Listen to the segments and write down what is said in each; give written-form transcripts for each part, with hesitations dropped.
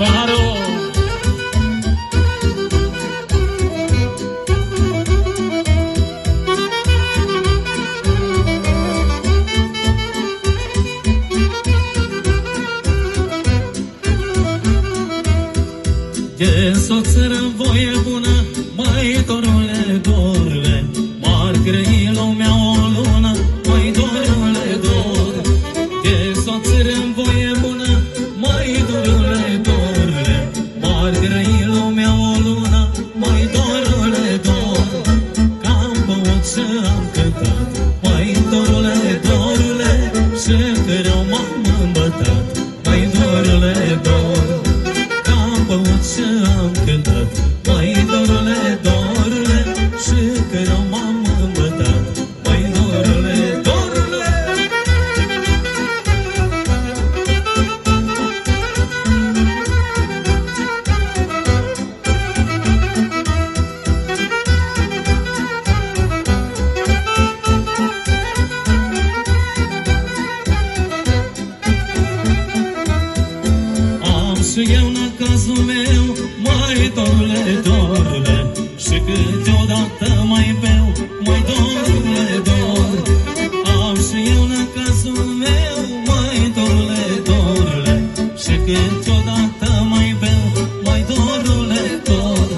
paharul! E soțără voie bună, măi dorule, dorule, m-ar grăi lumea o lună, măi dorule, dor. E soțără voie bună, măi dorule, dorule, m-ar grăi lumea o lună, măi dorule, dor. Că-am băut și am cântat, măi dorule, dorule, și că rău m-am îmbătat, măi dorule, dor. Și am cântat, măi dorule, dorule, și că rău m-am îmbătat, măi dorule, dorule. Am și eu năcazul meu, măi dorule, dorule, și câteodată mai beau, măi dorule, dor. Am și eu năcazul meu, măi dorule, dorule, și câteodată mai beau, măi dorule, dor.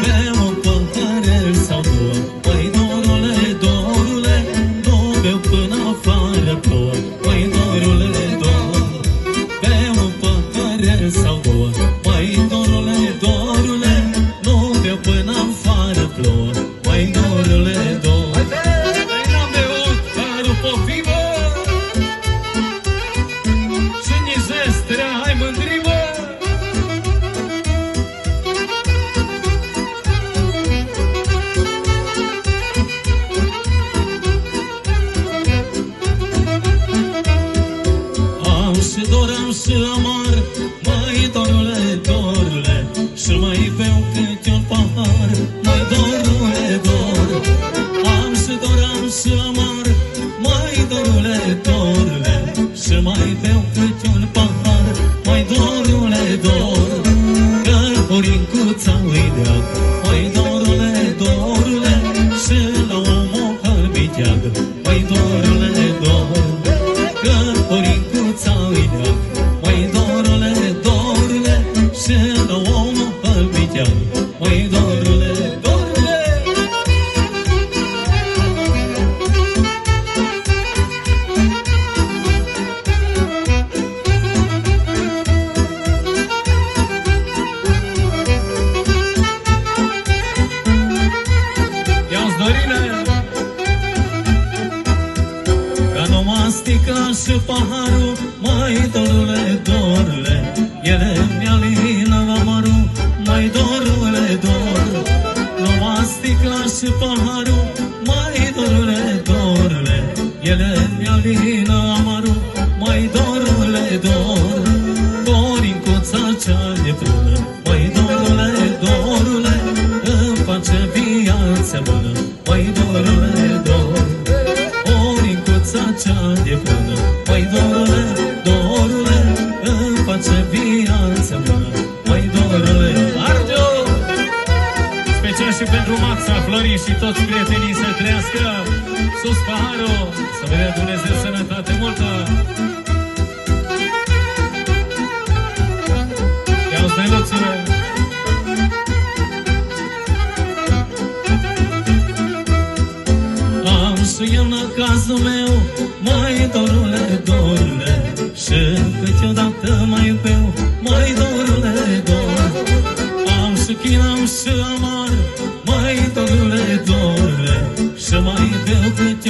Beau un păhărel sau două, măi dorule, dorule, nu beau până afară plouă, măi dorule, dor. Beau un păhărel sau două, măi dorule, dorule, nu beau până afară plouă, măi dorule, dor. Păi n-am beut, dar nu poftimă! Și nici zestrea, hai mândrimă! Am și dor, am și amar, măi dorule, dorule, și mai beau câte un pahar, măi dorule, dor. Am și dor, am și amar, măi dorule, dorule, și mai beau câte un pahar, măi dorule, dor. Că Horincuța îi deag, măi dorule, dorule, și la om o hărbiteagă, măi dorule, dor. Că Horincuța îi deag, măi dorule, dorule, și la om o hărbiteagă, măi dorule, dorule. Ia-ți Dorine! Că numai sticla și paharul, măi dorule, dorule, ele mi-alină amarul, măi dorule, dor. Numai sticla și paharul, măi dorule, dorule, ele mi-alină amarul, măi dorule, dor. Dorincuța cea de prună, măi dorule, dorule, îmi face viața bună, măi dorule, dor. Dorincuța cea de prună, măi dorule, dorule, îmi face viața bună, măi dorule. Argiu! Special și pentru Maxa, Florin și toți prietenii să trăiască sus paharul, să vă dea Dumnezeu sănătate multă! Ia-o steluțule! Am și eu năcazul meu, măi dorule, dorule, și câteodată mai beau, măi dorule, dor. Am și chin, am și amar, măi dorule, dorule, și mai beau câte